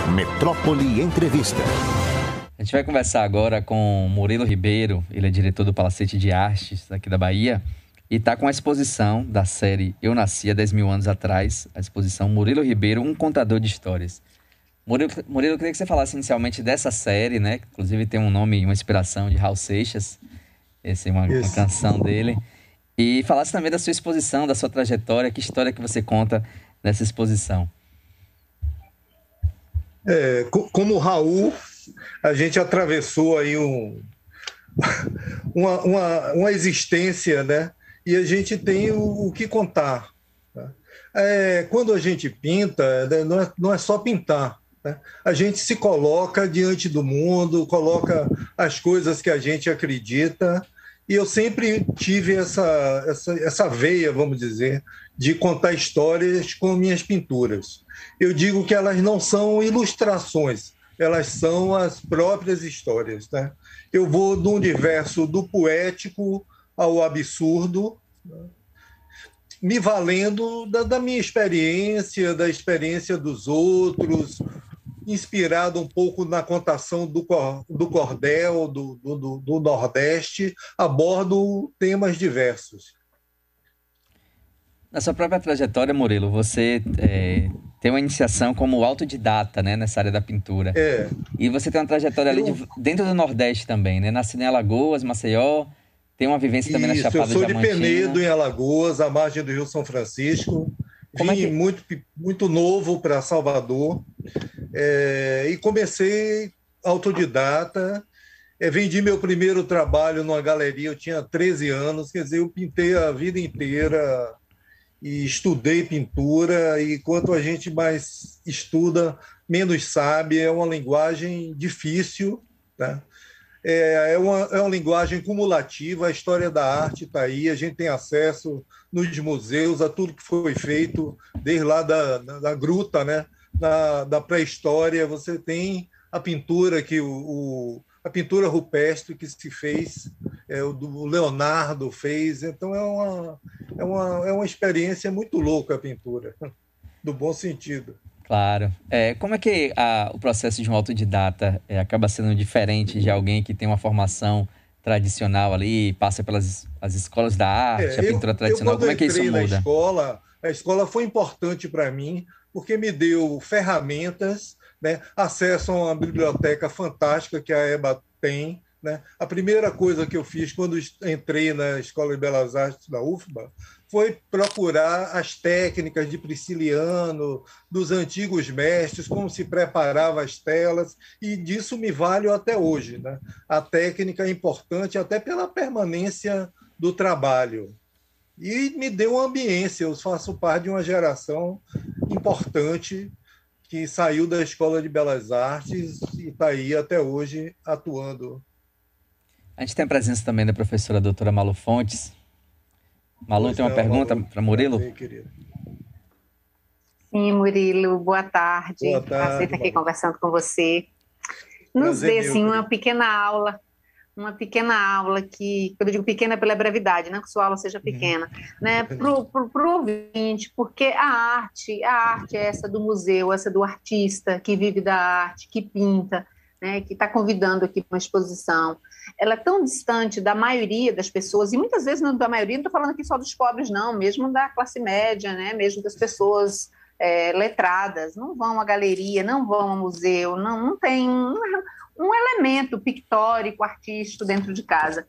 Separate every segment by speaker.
Speaker 1: Metrópole Entrevista.
Speaker 2: A gente vai conversar agora com Murilo Ribeiro, ele é diretor do Palacete de Artes aqui da Bahia e está com a exposição da série Eu Nasci há 10 mil anos atrás, a exposição Murilo Ribeiro, um contador de histórias. Murilo, eu queria que você falasse inicialmente dessa série, né? Que inclusive tem um nome, uma inspiração de Raul Seixas, essa é uma canção dele, e falasse também da sua exposição, da sua trajetória, que história que você conta nessa exposição.
Speaker 3: Como o Raul, a gente atravessou aí uma existência, né? E a gente tem o que contar. Tá? Quando a gente pinta, não é só pintar. Né? A gente se coloca diante do mundo, coloca as coisas que a gente acredita. E eu sempre tive essa veia, vamos dizer, de contar histórias com minhas pinturas. Eu digo que elas não são ilustrações, elas são as próprias histórias. Né? Eu vou do universo do poético ao absurdo, né? Me valendo da minha experiência, da experiência dos outros, inspirado um pouco na contação do cordel, do Nordeste, abordo temas diversos.
Speaker 2: Na sua própria trajetória, Murilo, você tem uma iniciação como autodidata, né, nessa área da pintura. E você tem uma trajetória ali dentro do Nordeste também, né? Nasceu em Alagoas, Maceió, tem uma vivência também na Chapada Diamantina.
Speaker 3: Eu sou de Penedo, em Alagoas, à margem do Rio São Francisco. Vim muito novo para Salvador e comecei autodidata. Vendi meu primeiro trabalho numa galeria, eu tinha 13 anos, quer dizer, eu pintei a vida inteira e estudei pintura, e quanto a gente mais estuda, menos sabe, é uma linguagem difícil, tá? É uma linguagem cumulativa, a história da arte está aí, a gente tem acesso nos museus a tudo que foi feito, desde lá da gruta, né? Da pré-história, você tem a pintura a pintura rupestre que se fez, o Leonardo fez, então é uma experiência muito louca a pintura, no bom sentido.
Speaker 2: Claro. Como é que o processo de um autodidata acaba sendo diferente de alguém que tem uma formação tradicional ali, passa pelas as escolas da arte, a pintura tradicional? Como é que isso muda?
Speaker 3: A escola foi importante para mim, porque me deu ferramentas, né, acesso a uma biblioteca fantástica que a EBA tem. Né? A primeira coisa que eu fiz quando entrei na Escola de Belas Artes da UFBA foi procurar as técnicas de Prisciliano, dos antigos mestres, como se preparava as telas, e disso me vale até hoje. Né? A técnica é importante até pela permanência do trabalho. E me deu uma ambiência, eu faço parte de uma geração importante que saiu da Escola de Belas Artes e está aí até hoje atuando.
Speaker 2: A gente tem a presença também da professora doutora Malu Fontes. Malu, tem uma pergunta para Murilo?
Speaker 4: Sim, Murilo, boa tarde.
Speaker 3: Boa tarde.
Speaker 4: Prazer estar aqui conversando com você. Nos dê assim, uma pequena aula que, quando eu digo pequena pela brevidade, não que sua aula seja pequena, né, pro ouvinte, porque a arte é essa do museu, essa do artista que vive da arte, que pinta, né, que está convidando aqui para uma exposição. Ela é tão distante da maioria das pessoas, e muitas vezes não da maioria, não estou falando aqui só dos pobres, não, mesmo da classe média, né, mesmo das pessoas letradas, não vão à galeria, não vão ao museu, não tem um elemento pictórico, artístico dentro de casa.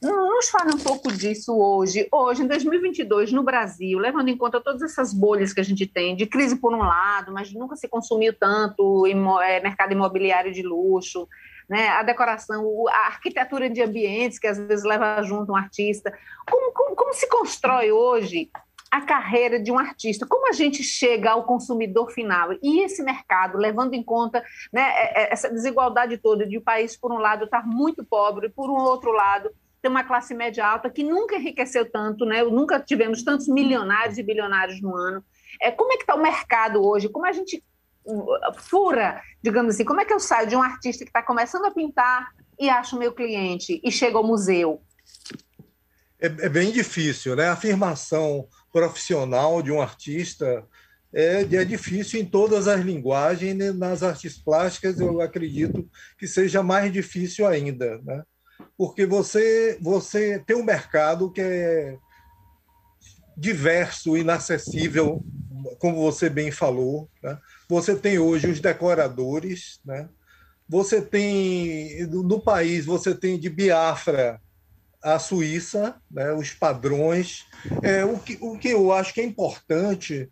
Speaker 4: Nos fala um pouco disso hoje, em 2022, no Brasil, levando em conta todas essas bolhas que a gente tem, de crise por um lado, mas nunca se consumiu tanto em mercado imobiliário de luxo, né? A decoração, a arquitetura de ambientes, que às vezes leva junto um artista. Como se constrói hoje a carreira de um artista? Como a gente chega ao consumidor final? E esse mercado, levando em conta, né, essa desigualdade toda de o país, por um lado, estar muito pobre, por um outro lado, ter uma classe média alta que nunca enriqueceu tanto, né? Nunca tivemos tantos milionários e bilionários no ano. Como é que está o mercado hoje? Como a gente fura, digamos assim, como é que eu saio de um artista que está começando a pintar e acho o meu cliente e chego ao museu?
Speaker 3: É bem difícil, né? A afirmação profissional de um artista é difícil em todas as linguagens, né? Nas artes plásticas eu acredito que seja mais difícil ainda, né? Porque você tem um mercado que é diverso, inacessível, como você bem falou, né? Você tem hoje os decoradores, né? Você tem, no país, você tem de Biafra a Suíça, né? Os padrões. O que eu acho que é importante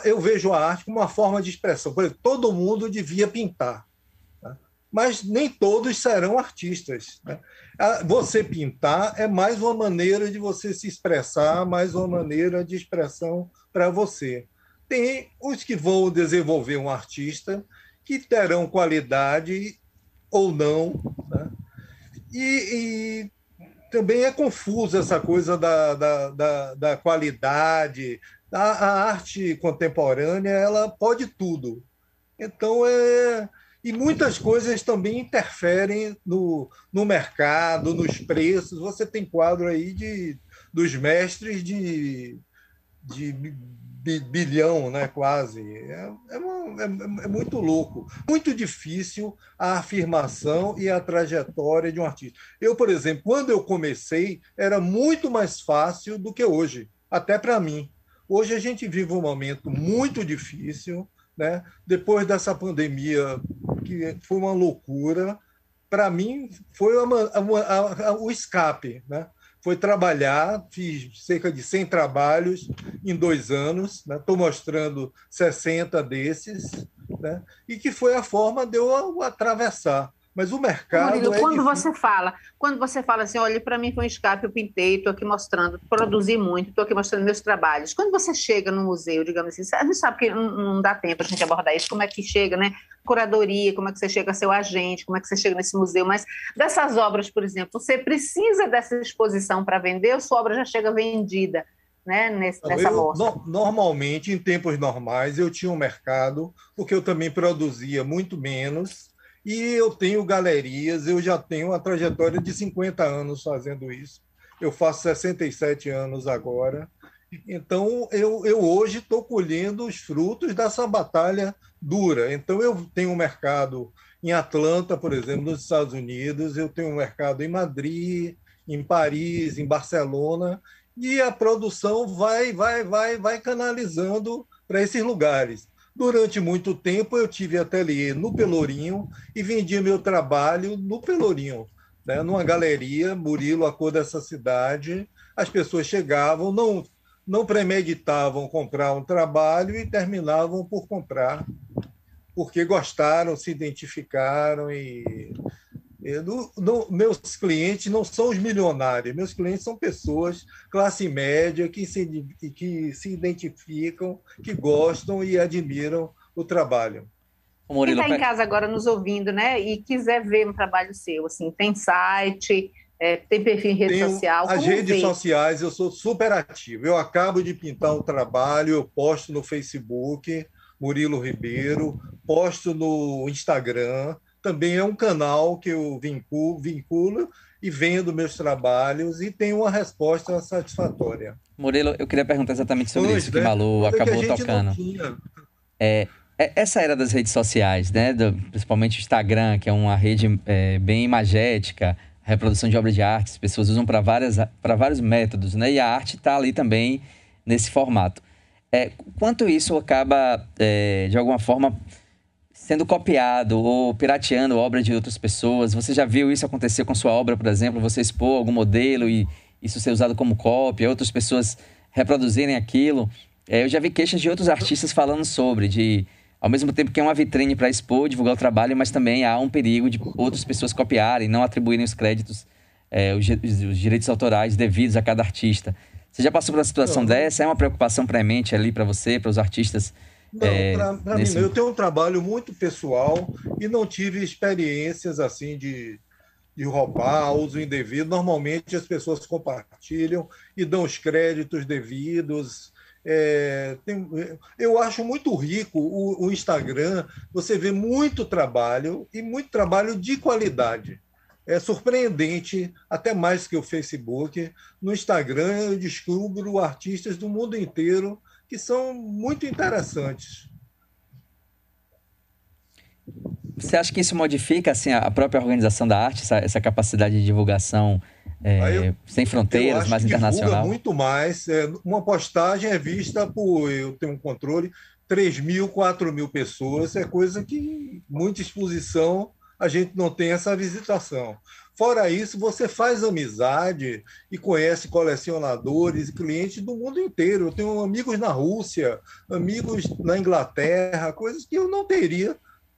Speaker 3: eu vejo a arte como uma forma de expressão. Por exemplo, todo mundo devia pintar, né? Mas nem todos serão artistas, né? Você pintar é mais uma maneira de você se expressar, mais uma maneira de expressão para você. Tem os que vão desenvolver um artista que terão qualidade ou não, né? E também é confuso essa coisa da qualidade. A arte contemporânea ela pode tudo. Então, e muitas coisas também interferem no mercado, nos preços. Você tem quadro aí dos mestres de bilhão, né, quase. É muito louco. Muito difícil a afirmação e a trajetória de um artista. Eu, por exemplo, quando eu comecei, era muito mais fácil do que hoje, até para mim. Hoje a gente vive um momento muito difícil, né? Depois dessa pandemia, que foi uma loucura, para mim foi o escape, né? Foi trabalhar, fiz cerca de 100 trabalhos em 2 anos, né? Estou mostrando 60 desses, né? E que foi a forma de eu atravessar. Mas o mercado
Speaker 4: Murilo, quando você fala assim, olha, para mim foi um escape, eu pintei, estou aqui mostrando, produzi muito, estou aqui mostrando meus trabalhos. Quando você chega no museu, digamos assim, a gente sabe que não dá tempo a gente abordar isso, como é que chega, né? Curadoria, como é que você chega a ser o agente, como é que você chega nesse museu, mas dessas obras, por exemplo, você precisa dessa exposição para vender ou sua obra já chega vendida, né, nessa mostra?
Speaker 3: Normalmente, em tempos normais, eu tinha um mercado, porque eu também produzia muito menos. E eu tenho galerias, eu já tenho uma trajetória de 50 anos fazendo isso. Eu faço 67 anos agora. Então, eu hoje estou colhendo os frutos dessa batalha dura. Então, eu tenho um mercado em Atlanta, por exemplo, nos Estados Unidos, eu tenho um mercado em Madrid, em Paris, em Barcelona, e a produção vai canalizando para esses lugares. Durante muito tempo, eu tive ateliê no Pelourinho e vendia meu trabalho no Pelourinho, né? Numa galeria, Murilo, a cor dessa cidade. As pessoas chegavam, não premeditavam comprar um trabalho e terminavam por comprar, porque gostaram, se identificaram. Meus clientes não são os milionários, meus clientes são pessoas classe média que se identificam, que gostam e admiram o trabalho.
Speaker 4: Quem está em casa agora nos ouvindo, né, e quiser ver um trabalho seu, assim, tem site, tem perfil em rede social?
Speaker 3: As redes sociais, eu sou super ativo. Eu acabo de pintar um trabalho, eu posto no Facebook, Murilo Ribeiro, posto no Instagram. Também é um canal que eu vinculo e vendo meus trabalhos e tenho uma resposta satisfatória.
Speaker 2: Murilo, eu queria perguntar exatamente sobre isso que Malu acabou tocando. Essa era das redes sociais, né? Principalmente o Instagram, que é uma rede bem imagética, reprodução de obras de arte, as pessoas usam para vários métodos, né? E a arte está ali também nesse formato. Quanto isso acaba, de alguma forma, sendo copiado ou pirateando obra de outras pessoas? Você já viu isso acontecer com sua obra, por exemplo? Você expor algum modelo e isso ser usado como cópia, outras pessoas reproduzirem aquilo? Eu já vi queixas de outros artistas falando sobre, ao mesmo tempo que é uma vitrine para expor, divulgar o trabalho, mas também há um perigo de outras pessoas copiarem, não atribuírem os créditos, os direitos autorais devidos a cada artista. Você já passou por uma situação dessa? É uma preocupação premente ali para você, para os artistas?
Speaker 3: Não, para mim, eu tenho um trabalho muito pessoal e não tive experiências assim de roubar, uso indevido. Normalmente as pessoas compartilham e dão os créditos devidos. Eu acho muito rico o Instagram, você vê muito trabalho e muito trabalho de qualidade. é surpreendente, até mais que o Facebook. No Instagram eu descubro artistas do mundo inteiro que são muito interessantes.
Speaker 2: Você acha que isso modifica assim, a própria organização da arte, essa capacidade de divulgação sem fronteiras, mais internacional?
Speaker 3: Divulga muito mais. Uma postagem é vista por, eu tenho um controle, 3.000, 4.000 pessoas. É coisa que muita exposição a gente não tem essa visitação. Fora isso, você faz amizade e conhece colecionadores e clientes do mundo inteiro. Eu tenho amigos na Rússia, amigos na Inglaterra, coisas que eu não teria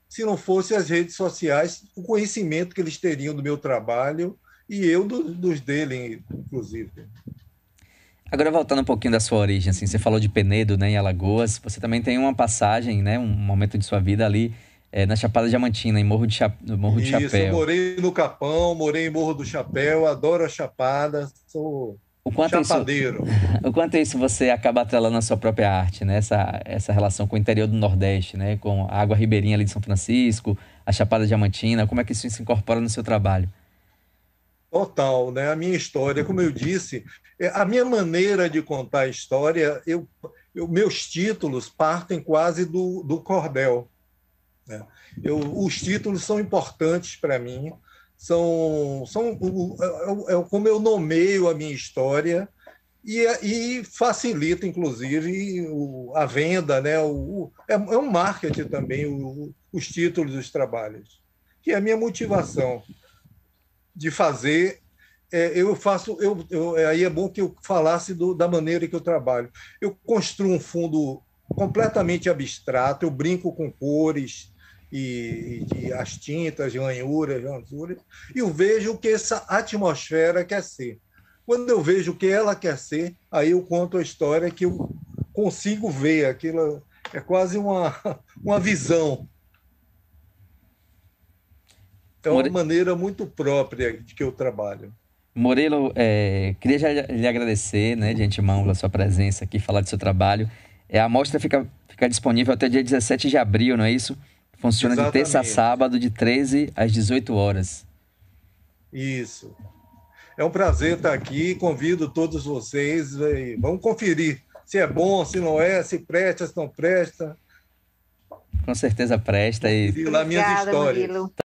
Speaker 3: se não fossem as redes sociais, o conhecimento que eles teriam do meu trabalho e eu dos dele, inclusive.
Speaker 2: Agora, voltando um pouquinho da sua origem, assim, você falou de Penedo, né, em Alagoas, você também tem uma passagem, né, um momento de sua vida ali na Chapada Diamantina, em Morro do Chapéu.
Speaker 3: Isso, eu morei no Capão, morei em Morro do Chapéu, adoro a Chapada, sou chapadeiro.
Speaker 2: O quanto isso você acaba atrelando a sua própria arte, né? Essa relação com o interior do Nordeste, né? Com a água ribeirinha ali de São Francisco, a Chapada Diamantina, como é que isso se incorpora no seu trabalho?
Speaker 3: Total, né? A minha história, como eu disse, a minha maneira de contar a história, meus títulos partem quase do cordel, né? Os títulos são importantes para mim, são como eu nomeio a minha história e facilita, inclusive, a venda, né? É um marketing também, os títulos dos trabalhos, que é a minha motivação de fazer. Aí é bom que eu falasse da maneira que eu trabalho. Eu construo um fundo completamente abstrato, eu brinco com cores, e as tintas, ranhuras, e eu vejo o que essa atmosfera quer ser. Quando eu vejo o que ela quer ser, aí eu conto a história que eu consigo ver. Aquilo é quase uma visão. É uma maneira muito própria de que eu trabalho.
Speaker 2: Murilo, queria já lhe agradecer, né, de antemão, pela sua presença aqui, falar do seu trabalho. A mostra fica disponível até dia 17 de abril, não é isso? Funciona Exatamente. De terça a sábado, de 13 às 18 horas.
Speaker 3: Isso. É um prazer estar aqui. Convido todos vocês. Vamos conferir se é bom, se não é, se presta, se não presta.
Speaker 2: Com certeza presta.
Speaker 3: Conferir lá minhas histórias.
Speaker 4: Murilo.